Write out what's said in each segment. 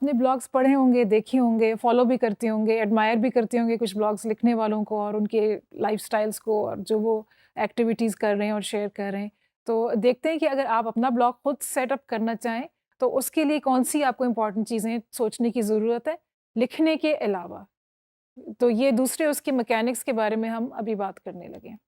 आपने ब्लॉग्स पढ़े होंगे, देखे होंगे, फॉलो भी करते होंगे, एडमायर भी करते होंगे कुछ ब्लॉग्स लिखने वालों को और उनके लाइफ़स्टाइल्स को और जो वो एक्टिविटीज़ कर रहे हैं और शेयर कर रहे हैं। तो देखते हैं कि अगर आप अपना ब्लॉग खुद सेटअप करना चाहें, तो उसके लिए कौन-सी आपको इम्पोर्टेंट चीज़ें सोचने की ज़रूरत है, लिखने के अलावा। तो ये दूसरे उसके मैकेनिक्स के बारे में हम अभी बात करने लगे हैं।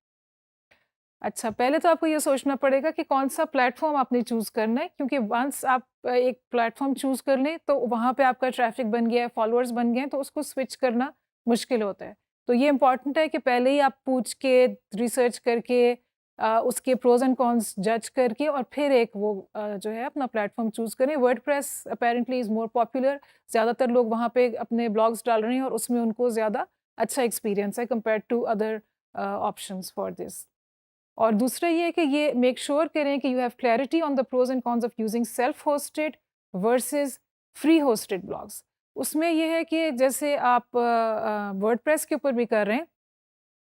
अच्छा, पहले तो आपको ये सोचना पड़ेगा कि कौन-सा प्लेटफ़ॉर्म आपने चूज़ करना है, क्योंकि वन्स आप एक प्लेटफ़ॉर्म चूज़ कर लें, तो वहाँ पे आपका ट्रैफ़िक बन गया है, फ़ॉलोअर्स बन गए हैं, तो उसको स्विच करना मुश्किल होता है। तो ये इम्पोर्टेंट है कि पहले ही आप पूछ के, रिसर्च करके उसके प्रोज़ एंड कॉन्स जज करके और फिर एक वो जो है अपना प्लेटफ़ॉर्म चूज़ करें। WordPress apparently is more popular, ज़्यादातर लोग वहाँ पे अपने ब्लॉग्स डाल रहे हैं और उसमें उनको ज़्यादा अच्छा एक्सपीरियंस है compared to other options for this. और दूसरा ये है कि ये मेक श्योर करें कि you have clarity on the pros and cons of using self hosted versus free hosted blogs. उसमें ये है कि जैसे आप वर्डप्रेस के ऊपर भी कर रहे हैं,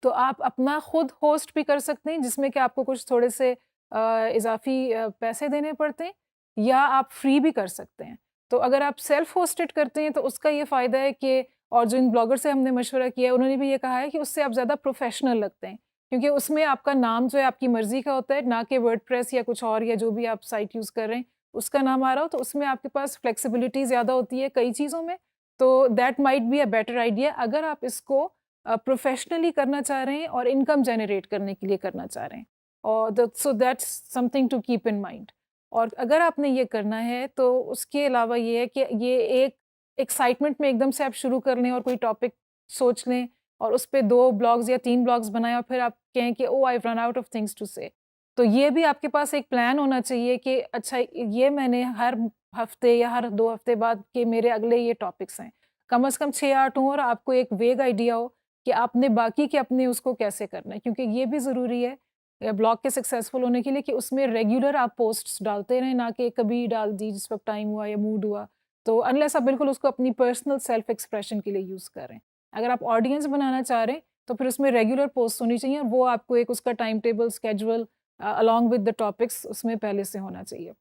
तो आप अपना खुद होस्ट भी कर सकते हैं, जिसमें कि आपको कुछ थोड़े से इजाफी पैसे देने पड़ते हैं, या आप फ्री भी कर सकते हैं। तो अगर आप सेल्फ होस्टेड करते हैं तो उसका ये फ़ायदा है कि, और जो इन ब्लॉगर से हमने मशवरा किया है उन्होंने भी ये कहा है कि उससे आप ज़्यादा प्रोफेशनल लगते हैं, क्योंकि उसमें आपका नाम जो है आपकी मर्ज़ी का होता है, ना कि वर्डप्रेस या कुछ और या जो भी आप साइट यूज़ कर रहे हैं उसका नाम आ रहा हो, तो उसमें आपके पास फ्लेक्सिबिलिटी ज़्यादा होती है कई चीज़ों में। तो that might be a better idea अगर आप इसको प्रोफेशनली करना चाह रहे हैं और इनकम जनरेट करने के लिए करना चाह रहे हैं, और so that's something to keep in mind. और अगर आपने ये करना है तो उसके अलावा ये है कि ये एक एक्साइटमेंट में एकदम से आप शुरू कर लें और कोई टॉपिक सोच लें और उस पे 2 ब्लॉग्स या 3 ब्लॉग्स बनाएं और फिर आप कहें कि oh I run out of things to say. तो ये भी आपके पास एक प्लान होना चाहिए कि अच्छा, ये मैंने हर हफ्ते या हर 2 हफ्ते बाद के मेरे अगले ये टॉपिक्स हैं। कम से कम 6-8 हों और आपको एक वेग आइडिया हो कि आपने बाकी के अपने उसको कैसे करना है, क्योंकि ये भी ज़रूरी है ब्लॉग के सक्सेसफुल होने के लिए कि उसमें रेगुलर आप पोस्ट्स डालते रहें, ना कि कभी डाल दी जिस वक्त टाइम हुआ या मूड हुआ। तो अनलेस आप बिल्कुल उसको अपनी पर्सनल सेल्फ एक्सप्रेशन के लिए यूज़ करें। अगर आप ऑडियंस बनाना चाह रहे हैं तो फिर उसमें रेगुलर पोस्ट होनी चाहिए और वो आपको एक उसका time table schedule along with the topics उसमें पहले से होना चाहिए।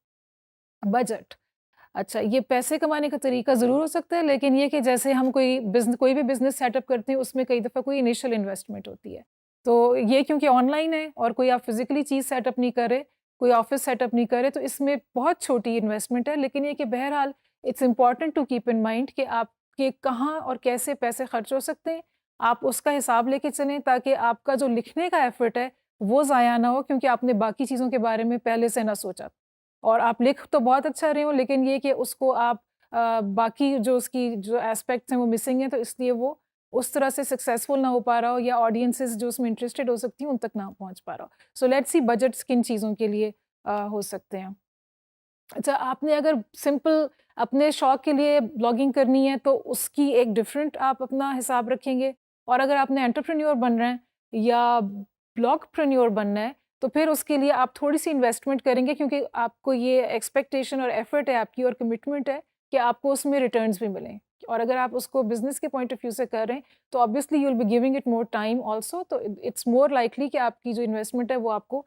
बजट, अच्छा, ये पैसे कमाने का तरीका ज़रूर हो सकता है, लेकिन ये कि जैसे हम कोई भी बिज़नेस सेटअप करते हैं, उसमें कई दफ़ा कोई इनिशियल इन्वेस्टमेंट होती है। तो ये क्योंकि ऑनलाइन है और कोई आप फिज़िकली चीज़ सेटअप नहीं कर रहे, कोई ऑफ़िस सेटअप नहीं कर रहे, तो इसमें बहुत छोटी इन्वेस्टमेंट है। लेकिन ये कि बहरहाल it's important to keep in mind कि आपके कहाँ और कैसे पैसे खर्च हो सकते हैं। आप उसका हिसाब लेके चलें ताकि आपका जो लिखने का एफ़र्ट है, वो ज़ाया ना हो, क्योंकि आपने बाकी चीज़ों के बारे में पहले से ना सोचा। और आप लिख तो बहुत अच्छा रहे हो, लेकिन ये कि उसको आप बाकी जो उसकी जो एस्पेक्ट्स हैं वो मिसिंग हैं, तो इसलिए वो उस तरह से सक्सेसफुल ना हो पा रहा हो या ऑडियंसेस जो उसमें इंटरेस्टेड हो सकती हैं उन तक ना पहुंच पा रहा हो। सो लेट्स सी बजट्स किन चीज़ों के लिए हो सकते हैं। अच्छा, आपने अगर सिंपल अपने शौक के लिए ब्लॉगिंग करनी है तो उसकी एक डिफरेंट आप अपना हिसाब रखेंगे, और अगर आपने एंटरप्रेन्योर बन रहे हैं या ब्लॉगप्रेन्योर बनना है तो फिर उसके लिए आप थोड़ी सी इन्वेस्टमेंट करेंगे, क्योंकि आपको ये एक्सपेक्टेशन और एफर्ट है आपकी और कमिटमेंट है कि आपको उसमें रिटर्न्स भी मिलें। और अगर आप उसको बिजनेस के पॉइंट ऑफ व्यू से कर रहे हैं तो obviously you will be giving it more time also, तो इट्स मोर लाइकली कि आपकी जो इन्वेस्टमेंट है वो आपको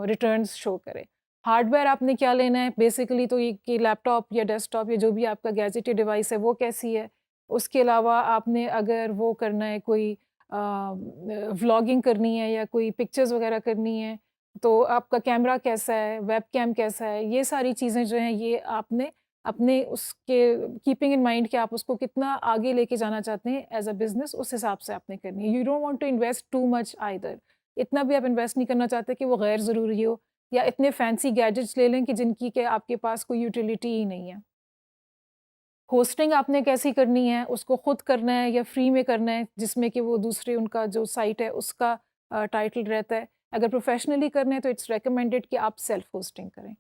रिटर्न्स शो करे। हार्डवेयर आपने क्या लेना है बेसिकली, तो ये कि लैपटॉप या डेस्कटॉप या जो भी आपका गैजेट या डिवाइस है वो कैसी है। उसके अलावा आपने अगर वो करना है, कोई व्लॉगिंग करनी है या कोई पिक्चर्स वगैरह करनी है, तो आपका कैमरा कैसा है, वेबकैम कैसा है, ये सारी चीज़ें जो हैं ये आपने अपने उसके कीपिंग इन माइंड कि आप उसको कितना आगे लेके जाना चाहते हैं एज अ बिजनेस, उस हिसाब से आपने करनी है। You don't want to invest too much either, इतना भी आप इन्वेस्ट नहीं करना चाहते कि वो गैर ज़रूरी हो, या इतने फैंसी गैजेट्स ले लें कि जिनकी के आपके पास कोई यूटिलिटी ही नहीं है। होस्टिंग आपने कैसी करनी है, उसको खुद करना है या फ्री में करना है, जिसमें कि वो दूसरे उनका जो साइट है उसका टाइटल रहता है। अगर प्रोफेशनली करना है तो इट्स रिकमेंडेड कि आप सेल्फ होस्टिंग करें।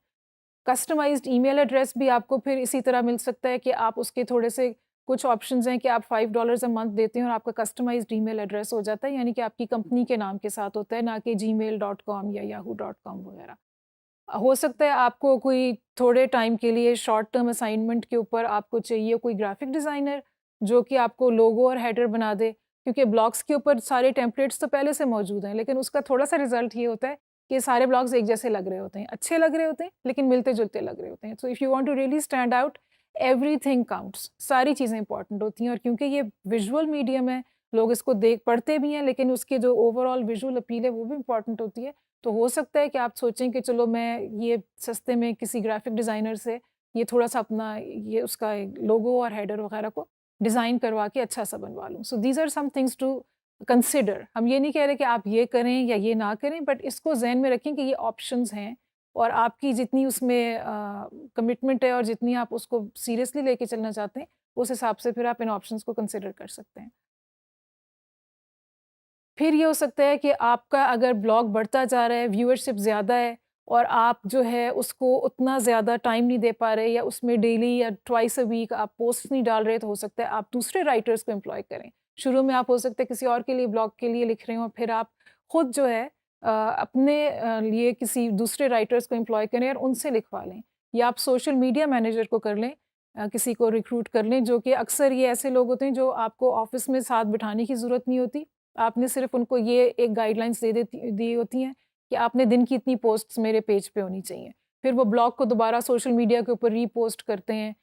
कस्टमाइज्ड ईमेल एड्रेस भी आपको फिर इसी तरह मिल सकता है कि आप उसके थोड़े से कुछ ऑप्शंस हैं कि आप $5 अ मंथ देते हैं और आपका कस्टमाइज्ड ईमेल एड्रेस हो जाता है, यानी कि आपकी कंपनी के नाम के साथ होता है, ना कि gmail.com या yahoo.com वगैरह। हो सकता है आपको कोई थोड़े टाइम के लिए शॉर्ट टर्म असाइनमेंट के ऊपर आपको चाहिए कोई ग्राफिक डिज़ाइनर जो कि आपको लोगो और हेडर बना दे, क्योंकि ब्लॉग्स के ऊपर सारे टेम्पलेट्स तो पहले से मौजूद हैं, लेकिन उसका थोड़ा सा रिजल्ट ये होता है कि सारे ब्लॉग्स एक जैसे लग रहे होते हैं, अच्छे लग रहे होते हैं लेकिन मिलते जुलते लग रहे होते हैं। So if you want to really stand out everything counts, सारी चीज़ें इंपॉर्टेंट होती हैं। और क्योंकि ये विजुअल मीडियम है, लोग इसको देख पढ़ते भी हैं, लेकिन उसके जो ओवरऑल विजुअल अपील है वो भी इंपॉर्टेंट होती है। तो हो सकता है कि आप सोचें कि चलो मैं ये सस्ते में किसी ग्राफिक डिज़ाइनर से ये थोड़ा-सा अपना ये उसका लोगो और हेडर वगैरह को डिज़ाइन करवा के अच्छा सा बनवा लूँ। So these are some things to consider. हम ये नहीं कह रहे कि आप ये करें या ये ना करें, बट इसको ज़हन में रखें कि ये ऑप्शंस हैं और आपकी जितनी उसमें कमिटमेंट है और जितनी आप उसको सीरियसली लेके चलना चाहते हैं, उस हिसाब से फिर आप इन ऑप्शंस को कंसिडर कर सकते हैं। फिर ये हो सकता है कि आपका अगर ब्लॉग बढ़ता जा रहा है, व्यूअरशिप ज़्यादा है और आप जो है उसको उतना ज़्यादा टाइम नहीं दे पा रहे, या उसमें डेली या ट्वाइस अ वीक आप पोस्ट नहीं डाल रहे, तो हो सकता है आप दूसरे राइटर्स को एम्प्लॉय करें। शुरू में आप हो सकता है किसी और के लिए ब्लॉग के लिए लिख रहे हो, फिर आप खुद जो है अपने लिए किसी दूसरे राइटर्स को एम्प्लॉय करें और उनसे लिखवा लें, या आप सोशल मीडिया मैनेजर को कर लें, किसी को रिक्रूट कर लें, जो कि अक्सर ये ऐसे लोग होते हैं जो आपको ऑफिस में साथ बिठाने की ज़रूरत नहीं होती। आपने सिर्फ उनको ये एक गाइडलाइंस दी होती हैं कि आपने दिन की इतनी पोस्ट्स मेरे पेज पे होनी चाहिए। फिर वो ब्लॉग को दोबारा सोशल मीडिया के ऊपर रीपोस्ट करते हैं,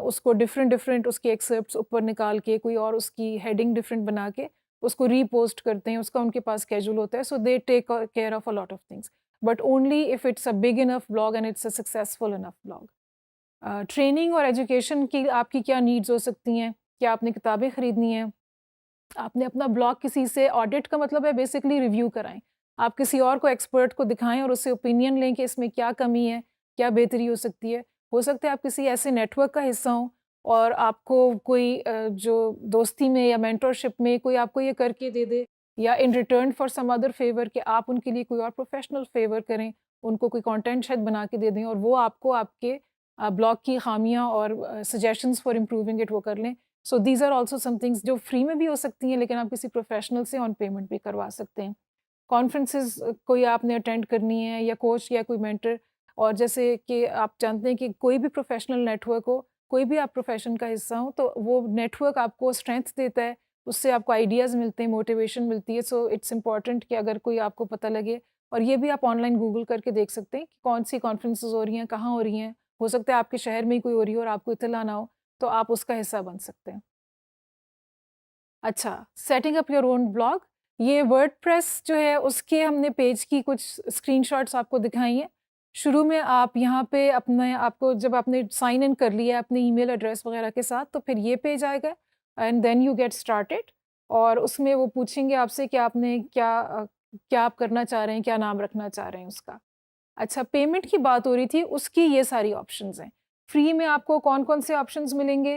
उसको डिफरेंट डिफरेंट उसके एक्सेप्ट्स ऊपर निकाल के कोई और उसकी हेडिंग डिफरेंट बना के उसको रीपोस्ट करते हैं, उसका उनके पास स्केड्यूल होता है। So they take care of a lot of things, but only if it's a big enough blog and it's a successful enough blog. Training और एजुकेशन की आपकी क्या नीड्स हो सकती हैं? क्या आपने किताबें खरीदनी हैं? आपने अपना ब्लॉग किसी से, ऑडिट का मतलब है बेसिकली रिव्यू कराएं, आप किसी और को एक्सपर्ट को दिखाएं और उससे ओपिनियन लें कि इसमें क्या कमी है, क्या बेहतरी हो सकती है। हो सकता है आप किसी ऐसे नेटवर्क का हिस्सा हों और आपको कोई जो दोस्ती में या मेंटरशिप में कोई आपको ये करके दे दे, या in return for some other favour कि आप उनके लिए कोई और प्रोफेशनल फेवर करें, उनको कोई कंटेंट शायद बना के दे दें और वो आपको आपके ब्लॉग की खामियां और सजेशंस फॉर इम्प्रूविंग इट वो कर लें। So these are also some things जो फ्री में भी हो सकती हैं, लेकिन आप किसी प्रोफेशनल से ऑन पेमेंट भी करवा सकते हैं। कॉन्फ्रेंसेस कोई आपने अटेंड करनी है, या कोच या कोई मेंटर, और जैसे कि आप जानते हैं कि कोई भी प्रोफेशनल नेटवर्क हो, कोई भी आप प्रोफेशन का हिस्सा हो, तो वो नेटवर्क आपको स्ट्रेंथ देता है, उससे आपको आइडियाज़ मिलते हैं, मोटिवेशन मिलती है। सो इट्स इम्पॉर्टेंट कि अगर कोई आपको पता लगे, और ये भी आप ऑनलाइन गूगल करके देख सकते हैं कि कौन सी कॉन्फ्रेंसेस हो रही हैं, कहाँ हो रही हैं। हो सकता है आपके शहर में ही कोई हो रही हो और आपको इत्तला ना हो, तो आप उसका हिस्सा बन सकते हैं। अच्छा, setting up your own blog, ये वर्डप्रेस जो है उसके हमने पेज की कुछ स्क्रीनशॉट्स आपको दिखाई हैं। शुरू में आप यहाँ पे अपने आपको जब आपने साइन इन कर लिया है अपने ईमेल एड्रेस वगैरह के साथ, तो फिर ये पेज आएगा and then you get started, और उसमें वो पूछेंगे आपसे कि आपने क्या आप करना चाह रहे हैं, क्या नाम रखना चाह रहे हैं उसका। अच्छा, पेमेंट की बात हो रही थी, उसकी ये सारी ऑप्शंस हैं। फ्री में आपको कौन-कौन से ऑप्शंस मिलेंगे?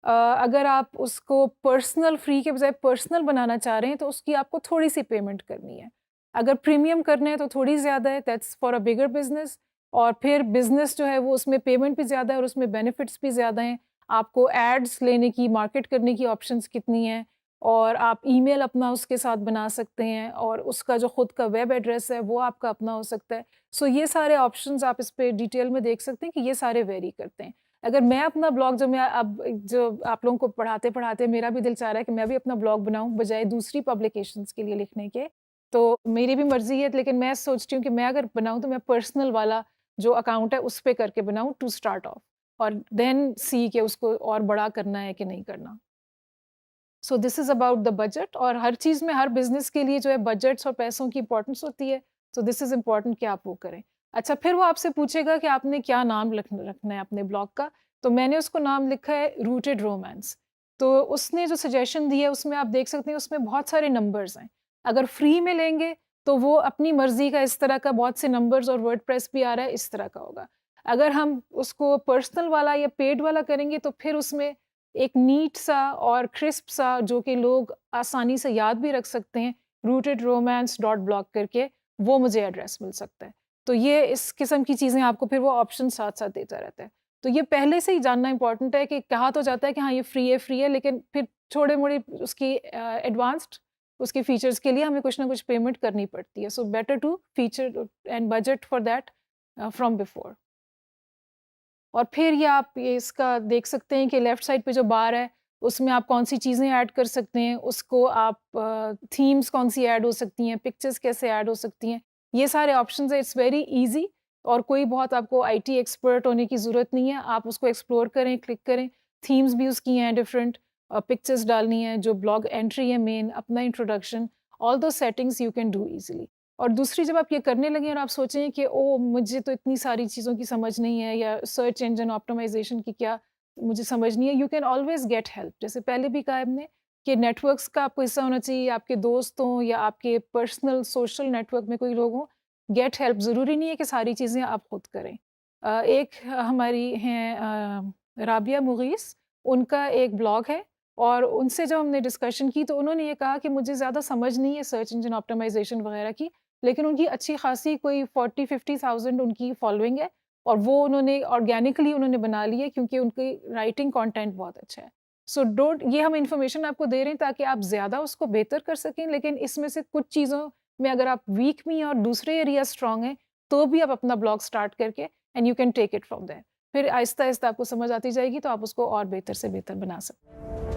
अगर आप उसको पर्सनल, फ्री के बजाय पर्सनल बनाना चाह रहे हैं, तो उसकी आपको थोड़ी-सी पेमेंट करनी है। अगर प्रीमियम करना है तो थोड़ी ज़्यादा है, that's for a bigger business. और फिर बिज़नेस जो है वो उसमें पेमेंट भी ज़्यादा है और उसमें बेनिफिट्स भी ज़्यादा हैं। आपको एड्स लेने की, मार्केट करने की ऑप्शंस कितनी हैं, और आप ईमेल अपना उसके साथ बना सकते हैं, और उसका जो खुद का वेब एड्रेस है वो आपका अपना हो सकता है। सो ये सारे ऑप्शंस आप इस पे डिटेल में देख सकते हैं कि ये सारे वेरी करते हैं। अगर मैं अपना ब्लॉग, जो मैं अब जो आप लोगों को पढ़ाते-पढ़ाते मेरा भी दिल चाह रहा है कि मैं भी अपना ब्लॉग बनाऊँ बजाय दूसरी पब्लिकेशंस के लिए लिखने के, तो मेरी भी मर्ज़ी है, लेकिन मैं सोचती हूँ कि मैं अगर बनाऊँ तो मैं पर्सनल वाला जो अकाउंट है उस पे करके बनाऊँ टू स्टार्ट ऑफ, और देन सी कि उसको और बड़ा करना है कि नहीं करना। So this is about the budget, और हर चीज़ में, हर बिज़नेस के लिए जो है बजट्स और पैसों की इम्पोर्टेंस होती है। सो दिस इज़ इम्पोर्टेंट कि आप वो करें। अच्छा, फिर वो आपसे पूछेगा कि आपने क्या नाम रखना है अपने ब्लॉग का, तो मैंने उसको नाम लिखा है रूटेड रोमांस। तो उसने जो सजेशन दी है उसमें आप देख सकते हैं, उसमें बहुत सारे नंबर्स हैं। अगर फ्री में लेंगे तो वो अपनी मर्ज़ी का इस तरह का बहुत से नंबर्स और वर्डप्रेस भी आ रहा है, इस तरह का होगा। अगर हम उसको पर्सनल वाला या पेड वाला करेंगे तो फिर उसमें एक नीट सा और क्रिस्प सा, जो कि लोग आसानी से याद भी रख सकते हैं, rootedromance.blog करके, वो मुझे एड्रेस मिल सकता है। तो ये इस किस्म की चीज़ें आपको फिर वो ऑप्शन साथ-साथ देता रहता है। तो ये पहले से ही जानना इम्पोर्टेंट है कि कहा तो जाता है कि हाँ, ये फ्री है, लेकिन फिर थोड़े-मोड़े उसकी एडवांस्ड उसके फीचर्स के लिए हमें कुछ ना कुछ पेमेंट करनी पड़ती है। So better to feature and budget for that from before. और फिर ये इसका देख सकते हैं कि लेफ्ट साइड पे जो बार है, उसमें आप कौन-सी चीज़ें ऐड कर सकते हैं, उसको आप थीम्स कौन-सी ऐड हो सकती हैं, पिक्चर्स कैसे ऐड हो सकती हैं, ये सारे ऑप्शंस हैं। इट्स वेरी ईज़ी, और कोई बहुत आपको आईटी एक्सपर्ट होने की ज़रूरत नहीं है, आप उसको एक्सप्लोर करें, क्लिक करें, थीम्स भी उसकी हैं डिफरेंट, पिक्चर्स डालनी है, जो ब्लॉग एंट्री है मेन, अपना इंट्रोडक्शन, ऑल दो settings you can do easily. और दूसरी जब आप ये करने लगें और आप सोचें कि ओह! मुझे तो इतनी सारी चीज़ों की समझ नहीं है या सर्च इंजन ऑप्टिमाइज़ेशन की क्या मुझे समझ नहीं है, you can always get help. जैसे पहले भी कहा हमने कि नेटवर्क्स का आपको हिस्सा होना चाहिए, आपके दोस्त हों या आपके पर्सनल सोशल नेटवर्क में कोई लोग हों, गेट हेल्प। ज़रूरी नहीं है कि सारी चीज़ें आप खुद करें। एक हमारी हैं राबिया मुगीस, उनका एक ब्लॉग है और उनसे जब हमने डिस्कशन की तो उन्होंने ये कहा कि मुझे ज़्यादा समझ नहीं है सर्च इंजन ऑप्टिमाइज़ेशन वगैरह की, लेकिन उनकी अच्छी खासी कोई 40-50,000 उनकी फॉलोइंग है और वो उन्होंने ऑर्गेनिकली उन्होंने बना ली है क्योंकि उनकी राइटिंग कंटेंट बहुत अच्छा है। सो डोंट, ये हम इन्फॉर्मेशन आपको दे रहे हैं ताकि आप ज़्यादा उसको बेहतर कर सकें, लेकिन इसमें से कुछ चीज़ों में अगर आप वीक भी हैं और दूसरे एरिया स्ट्रॉन्ग हैं, तो भी आप अपना ब्लॉग स्टार्ट करके and you can take it from there. फिर आहिस्ता-आहिस्ता आपको समझ आती जाएगी तो आप उसको और बेहतर से बेहतर बना सकते हैं।